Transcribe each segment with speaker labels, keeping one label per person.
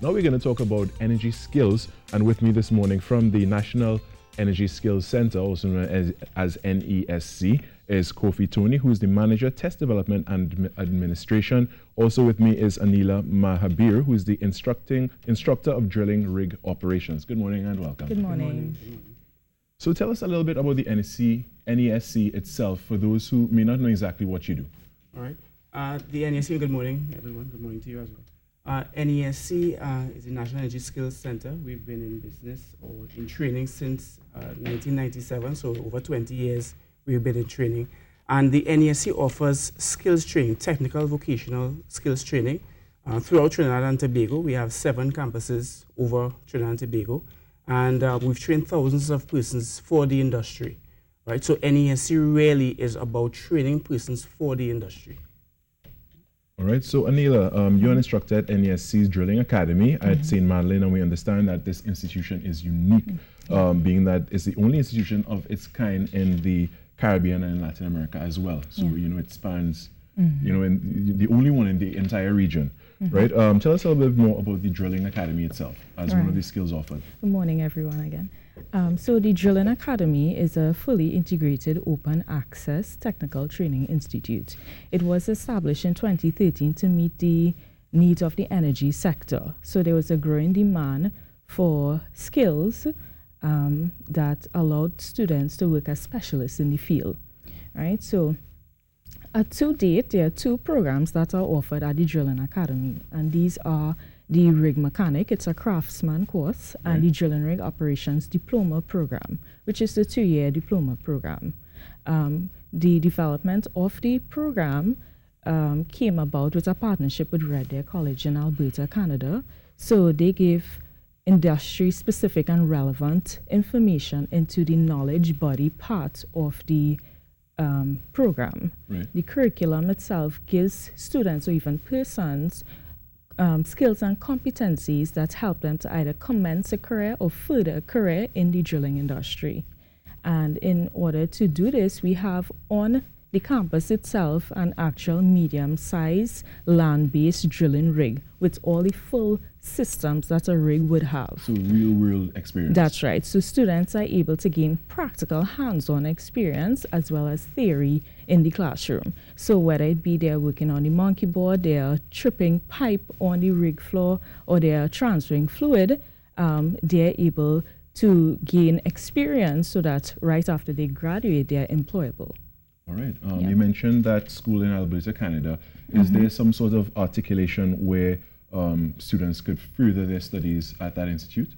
Speaker 1: Now we're going to talk about energy skills, and with me this morning from the National Energy Skills Center, also known as NESC, is Kofi Tony, who is the Manager, Test Development and Administration. Also with me is Anila Mahabir, who is the Instructor of Drilling Rig Operations. Good morning and welcome.
Speaker 2: Good morning.
Speaker 1: So tell us a little bit about the NESC itself, for those who may not know exactly what you do.
Speaker 3: All right. The NESC, good morning, everyone. Good morning to you as well. NESC is the National Energy Skills Center. We've been in business or in training since 1997, so over 20 years we've been in training. And the NESC offers skills training, technical vocational skills training throughout Trinidad and Tobago. We have 7 campuses over Trinidad and Tobago, and we've trained thousands of persons for the industry. Right? So NESC really is about training persons for the industry.
Speaker 1: All right, so Anila, you're an instructor at NESC's Drilling Academy at St. Madeleine, and we understand that this institution is unique, being that it's the only institution of its kind in the Caribbean and Latin America as well. So, you know, it spans, you know, the only one in the entire region, right? Tell us a little bit more about the Drilling Academy itself as one of the skills offered.
Speaker 2: Good morning, everyone, again. So the Drilling Academy is a fully integrated open access technical training institute. It was established in 2013 to meet the needs of the energy sector. So there was a growing demand for skills that allowed students to work as specialists in the field, right? So to date, there are 2 programs that are offered at the Drilling Academy, and these are the Rig Mechanic, it's a craftsman course, and the Drilling Rig Operations Diploma Program, which is the 2-year diploma program. The development of the program came about with a partnership with Red Deer College in Alberta, Canada. So they give industry-specific and relevant information into the knowledge body part of the program. The curriculum itself gives students or even persons skills and competencies that help them to either commence a career or further a career in the drilling industry. And in order to do this, we have on the campus itself an actual medium-sized land-based drilling rig with all the full systems that a rig would have.
Speaker 1: So real-world experience.
Speaker 2: That's right. So students are able to gain practical hands-on experience as well as theory in the classroom. So whether it be they're working on the monkey board, they're tripping pipe on the rig floor, or they're transferring fluid, they're able to gain experience so that right after they graduate, they're employable.
Speaker 1: All right. You mentioned that school in Alberta, Canada. Is there some sort of articulation where students could further their studies at that institute?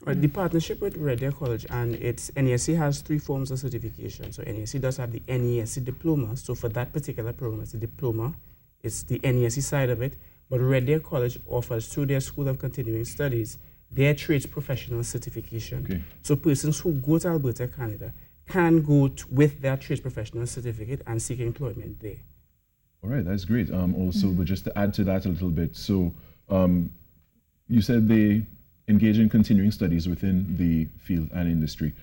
Speaker 3: The partnership with Red Deer College and its NESC has 3 forms of certification. So NESC does have the NESC diploma. So for that particular program, it's a diploma. It's the NESC side of it. But Red Deer College offers through their School of Continuing Studies their trades professional certification. So persons who go to Alberta, Canada can go with their trades professional certificate and seek employment there.
Speaker 1: All right, that's great. Also, but just to add to that a little bit, so you said they engage in continuing studies within the field and industry.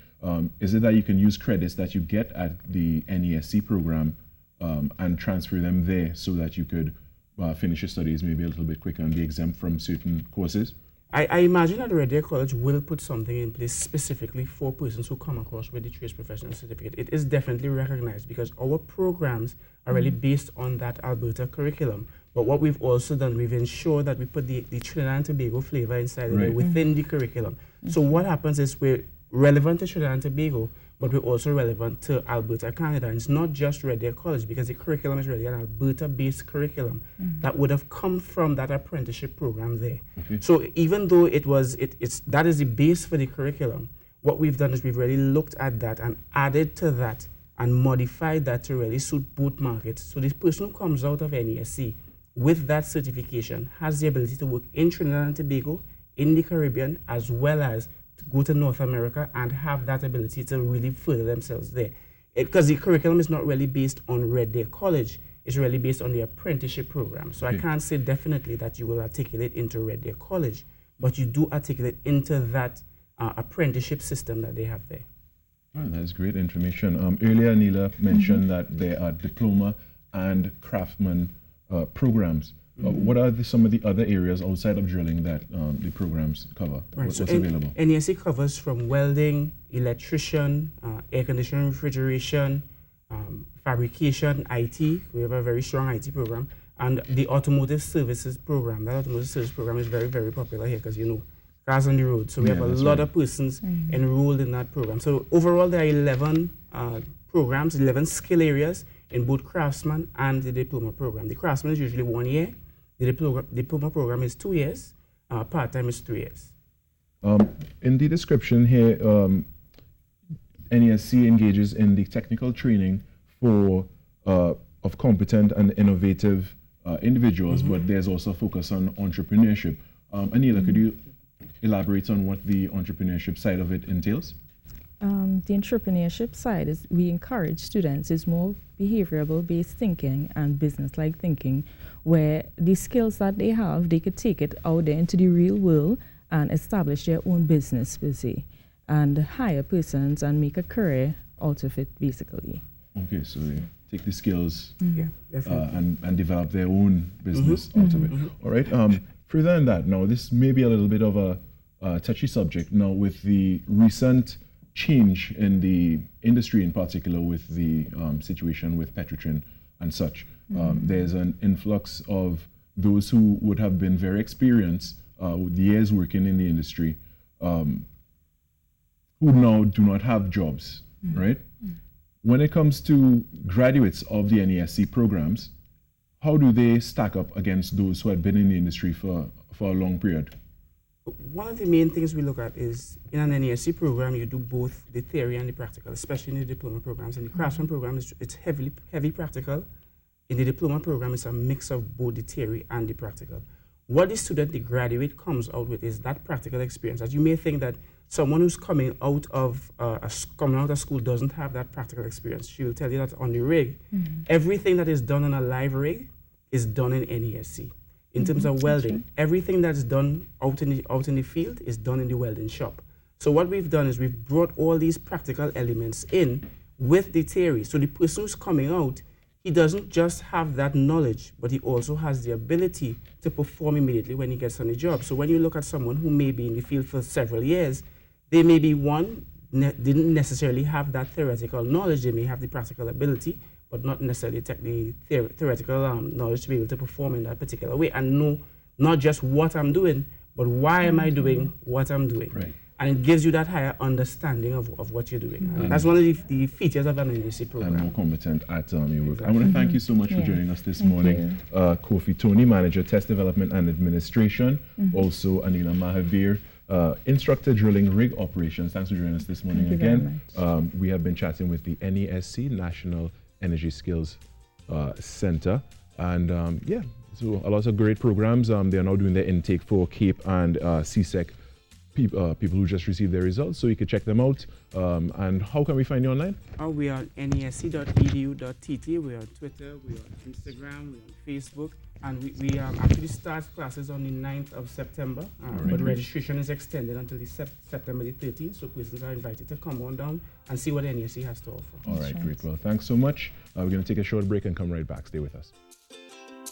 Speaker 1: Is it that you can use credits that you get at the NESC program and transfer them there so that you could finish your studies maybe a little bit quicker and be exempt from certain courses?
Speaker 3: I imagine that Red Deer College will put something in place specifically for persons who come across with the trades professional certificate. It is definitely recognized because our programs are really based on that Alberta curriculum. But what we've also done, we've ensured that we put the Trinidad and Tobago flavor inside of it within the curriculum. So what happens is we're relevant to Trinidad and Tobago, but we're also relevant to Alberta, Canada. And it's not just Red Deer College because the curriculum is really an Alberta-based curriculum that would have come from that apprenticeship program there. So even though that is the base for the curriculum, what we've done is we've really looked at that and added to that and modified that to really suit both markets. So this person who comes out of NESC with that certification has the ability to work in Trinidad and Tobago, in the Caribbean, as well as to go to North America and have that ability to really further themselves there. Because the curriculum is not really based on Red Deer College, it's really based on the apprenticeship program. So I can't say definitely that you will articulate into Red Deer College, but you do articulate into that apprenticeship system that they have there.
Speaker 1: Oh, that's great information. Earlier, Anila mentioned that there are diploma and craftsman programs What are some of the other areas outside of drilling that the programs cover?
Speaker 3: Right.
Speaker 1: What's
Speaker 3: So
Speaker 1: available?
Speaker 3: NESC covers from welding, electrician, air conditioning, refrigeration, fabrication, IT. We have a very strong IT program, and the automotive services program. That automotive service program is very, very popular here because, cars on the road. So we have a lot of persons enrolled in that program. So overall, there are 11 programs, 11 skill areas in both craftsman and the diploma program. The craftsman is usually 1 year. The diploma program is 2 years. Part-time is 3 years.
Speaker 1: In the description here, NESC engages in the technical training of competent and innovative individuals, but there's also a focus on entrepreneurship. Anila, could you elaborate on what the entrepreneurship side of it entails?
Speaker 2: The entrepreneurship side is we encourage students is more behavioral-based thinking and business-like thinking, where the skills that they have, they could take it out there into the real world and establish their own business per se, and hire persons and make a career out of it, basically.
Speaker 1: Okay, so they take the skills
Speaker 3: Yeah, definitely.
Speaker 1: and develop their own business out of it. All right. Further than that, now this may be a little bit of a touchy subject. Now, with the recent change in the industry, in particular with the situation with Petrotrin and such, there's an influx of those who would have been very experienced with years working in the industry, who now do not have jobs, right? When it comes to graduates of the NESC programs, how do they stack up against those who had been in the industry for a long period?
Speaker 3: One of the main things we look at is in an NESC program, you do both the theory and the practical, especially in the diploma programs. In the craftsman program, it's heavy practical. In the diploma program, it's a mix of both the theory and the practical. What the student, the graduate, comes out with is that practical experience. As you may think that someone who's coming out of school doesn't have that practical experience. She will tell you that on the rig, everything that is done on a live rig is done in NESC. In terms of welding, everything that's done out in the field is done in the welding shop. So what we've done is we've brought all these practical elements in with the theory. So the person who's coming out, he doesn't just have that knowledge, but he also has the ability to perform immediately when he gets on the job. So when you look at someone who may be in the field for several years, they may be didn't necessarily have that theoretical knowledge. They may have the practical ability, but not necessarily the theoretical knowledge to be able to perform in that particular way and know not just what I'm doing, but why am I doing what I'm doing.
Speaker 1: Right.
Speaker 3: And it gives you that higher understanding of what you're doing. And that's one of the features of an NESC program.
Speaker 1: And more competent at your work. I want to thank you so much for joining us this morning. Kofi Tony, Manager, Test Development and Administration. Also, Anila Mahavir, Instructor, Drilling Rig Operations. Thanks for joining us this morning again. We have been chatting with the NESC, National Energy Skills Center. And so a lot of great programs. They are now doing their intake for CAPE and CSEC people who just received their results, so you can check them out. And how can we find you online?
Speaker 3: We are on nesc.edu.tt. We're on Twitter, we're on Instagram, we're on Facebook, and we actually start classes on the 9th of September, but registration is extended until the September the 13th, so persons are invited to come on down and see what NESC has to offer.
Speaker 1: All right, great. Well, thanks so much. We're going to take a short break and come right back. Stay with us.